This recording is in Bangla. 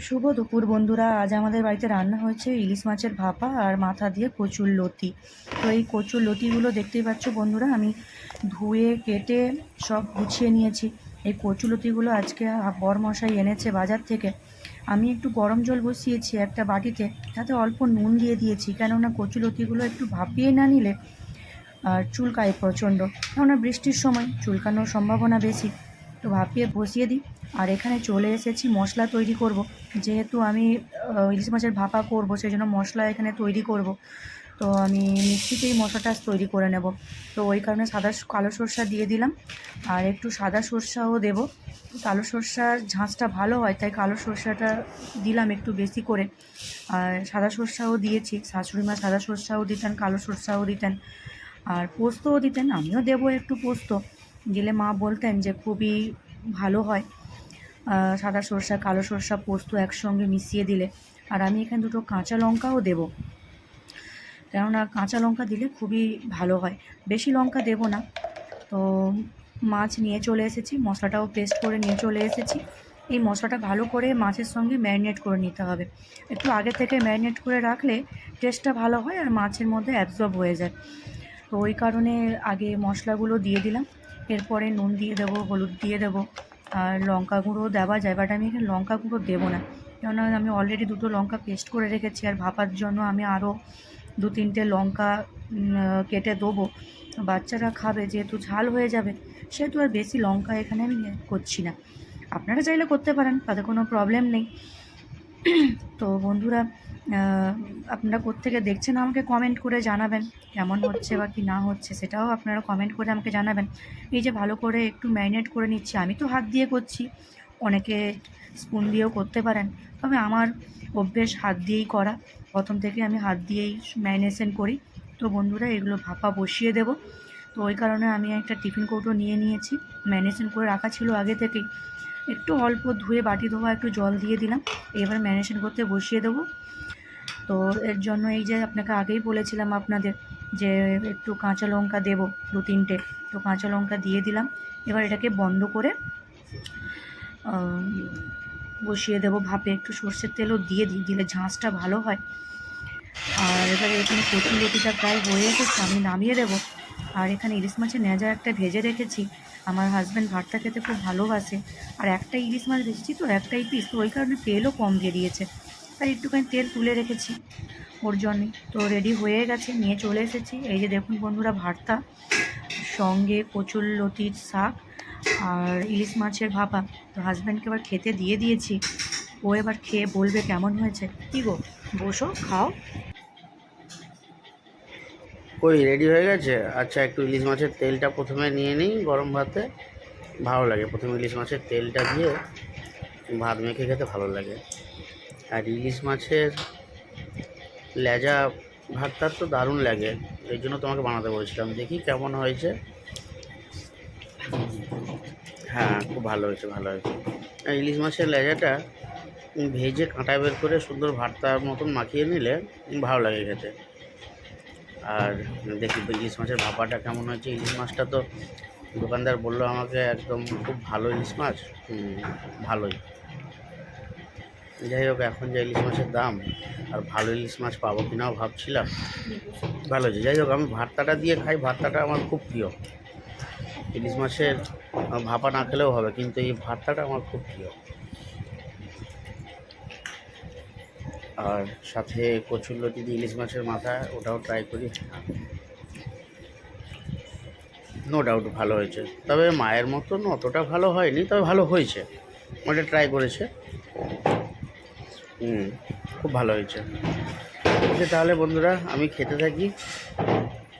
শুভ দুপুর বন্ধুরা। আজ আমাদের বাড়িতে রান্না হয়েছে ইলিশ মাছের ভাপা আর মাথা দিয়ে কচুর লতি। তো এই কচুর লতিগুলো দেখতেই পাচ্ছ বন্ধুরা, আমি ধুয়ে কেটে সব গুছিয়ে নিয়েছি। এই কচু লতিগুলো আজকে বরমশাই এনেছে বাজার থেকে। আমি একটু গরম জল বসিয়েছি একটা বাটিতে, তাতে অল্প নুন দিয়ে দিয়েছি, কেননা কচু লতিগুলো একটু ভাপিয়ে না নিলে আর চুলকায় প্রচণ্ড, কেননা বৃষ্টির সময় চুলকানোর সম্ভাবনা বেশি। তো ভাপিয়ে বসিয়ে দিই। আর এখানে চলে এসেছি মশলা তৈরি করব। যেহেতু আমি ইলিশ মাছের ভাপা করব, সেই জন্য মশলা এখানে তৈরি করব। তো আমি মিক্সিতেই মশলাটা তৈরি করে নেব। তো ওই কারণে কালো সরষা দিয়ে দিলাম, আর একটু সাদা সরষাও দেব। কালো সরষার ঝাঁঝটা ভালো হয়, তাই কালো সরষাটা দিলাম একটু বেশি করে। আর সাদা সরষাও দিয়েছি, শাশুড়ি মা সাদা সরষাও দিতেন, কালো সরষাও দিতেন, আর পোস্তও দিতেন। আমিও দেবো একটু পোস্ত, দিলে মা বলতেন যে খুবই ভালো হয় সাদা সরষা কালো সরষা পোস্ত একসঙ্গে মিশিয়ে দিলে। আর আমি এখানে দুটো কাঁচা লঙ্কাও দেবো, কেননা কাঁচা লঙ্কা দিলে খুবই ভালো হয়। বেশি লঙ্কা দেব না। তো মাছ নিয়ে চলে এসেছি, মশলাটাও পেস্ট করে নিয়ে চলে এসেছি। এই মশলাটা ভালো করে মাছের সঙ্গে ম্যারিনেট করে নিতে হবে। একটু আগে থেকে ম্যারিনেট করে রাখলে টেস্টটা ভালো হয় আর মাছের মধ্যে অ্যাবজর্ব হয়ে যায়। তো ওই কারণে আগে মশলাগুলো দিয়ে দিলাম। এরপরে নুন দিয়ে দেবো, হলুদ দিয়ে দেবো, আর লঙ্কা গুঁড়ো দেওয়া যায়, বাট আমি এখানে লঙ্কা গুঁড়ো দেবো না, কেননা আমি অলরেডি দুটো লঙ্কা পেস্ট করে রেখেছি। আর ভাপার জন্য আমি আরও 2-3টে লঙ্কা কেটে দেবো। বাচ্চারা খাবে, যেহেতু ঝাল হয়ে যাবে, সেহেতু আর বেশি লঙ্কা এখানে আমি করছি না। আপনারা চাইলে করতে পারেন, তাতে কোনো প্রবলেম নেই। তো বন্ধুরা, আপনারা কোত্থেকে দেখছেন আমাকে কমেন্ট করে জানাবেন, কেমন হচ্ছে বা কি না হচ্ছে সেটাও আপনারা কমেন্ট করে আমাকে জানাবেন। এই যে ভালো করে একটু ম্যারিনেট করে নিচ্ছি, আমি তো হাত দিয়ে করছি, অনেকে স্পুন দিয়েও করতে পারেন, তবে আমার অভ্যেস হাত দিয়েই করা। প্রথম থেকে আমি হাত দিয়েই ম্যারিনেশন করি। তো বন্ধুরা, এগুলো ভাপা বসিয়ে দেব। তো ওই কারণে আমি একটা টিফিন কৌটো নিয়ে নিয়েছি, ম্যারিনেশন করে রাখা ছিল আগে থেকেই। একটু অল্প ধুয়ে বাটি ধোয়া একটু জল দিয়ে দিলাম, এবার ম্যারিনেশন করতে বসিয়ে দেবো। তো এর জন্য এই যে আপনাকে আগেই বলেছিলাম আপনাদের যে একটু কাঁচা লঙ্কা দেবো 2-3টে, তো কাঁচা লঙ্কা দিয়ে দিলাম। এবার এটাকে বন্ধ করে বসিয়ে দেবো ভাপে। একটু সর্ষের তেলও দিয়ে দিলে ঝাঁঝটা ভালো হয়। আর এবারে এখানে কচুর লতিটা প্রায় হয়ে এসেছে, আমি নামিয়ে দেবো। আর এখানে ইলিশ মাছের ন্যাজা একটা ভেজে রেখেছি। আমার হাজব্যান্ড ভর্তা খেতে খুব ভালোবাসে, আর একটা ইলিশ মাছ ভেজেছি তো একটাই পিস, তো ওই কারণে তেলও কম বেরিয়েছে, তাই একটুখানি তেল তুলে রেখেছি ওর জন্যে। তো রেডি হয়ে গেছে, নিয়ে চলে এসেছি। এই যে দেখুন বন্ধুরা, ভর্তা সঙ্গে কচুর লতির শাক আর ইলিশ মাছের ভাপা। তো হাজব্যান্ডকে এবার খেতে দিয়ে দিয়েছি, ও এবার খেয়ে বলবে কেমন হয়েছে। কী গো, বসো খাও। কই রেডি হয়ে গেছে? আচ্ছা, একটু ইলিশ মাছের তেলটা প্রথমে নিয়ে নিই গরম ভাতে। ভালো লাগে প্রথমে ইলিশ মাছের তেলটা দিয়ে ভাত মেখে খেতে ভালো লাগে। আর ইলিশ মাছের লেজা ভাতটা তো দারুণ লাগে, এই জন্য তোমাকে বানাতে বলছিলাম। দেখি কেমন হয়েছে। হ্যাঁ, খুব ভালো হয়েছে, ভালো হয়েছে। আর ইলিশ মাছের লেজাটা ভেজে কাঁটা বের করে সুন্দর ভর্তার মতন মাখিয়ে নিলে ভালো লাগে খেতে। আর দেখি ইলিশ মাছের ভাপাটা কেমন হয়েছে। ইলিশ মাছটা তো দোকানদার বললো আমাকে একদম খুব ভালো ইলিশ মাছ। ভালোই। যাই হোক, এখন যে ইলিশ মাছের দাম, আর ভালো ইলিশ মাছ পাবো কিনাও ভাবছিলাম। ভালো হয়েছে। যাই হোক, আমি ভর্তাটা দিয়ে খাই, ভর্তাটা আমার খুব প্রিয়। ইলিশ মাছের ভাপা না খেলেও হবে, কিন্তু এই ভর্তাটা আমার খুব প্রিয়। আর সাথে কচুরলতি দিয়ে ইলিশ মাছের মাথা, ওটাও ট্রাই করি। নো ডাউট ভালো হয়েছে, তবে মায়ের মতন অতটা ভালো হয়নি, তবে ভালো হয়েছে। ওটা ট্রাই করেছে। খুব ভালো হয়েছে। তাহলে বন্ধুরা, আমি খেতে থাকি।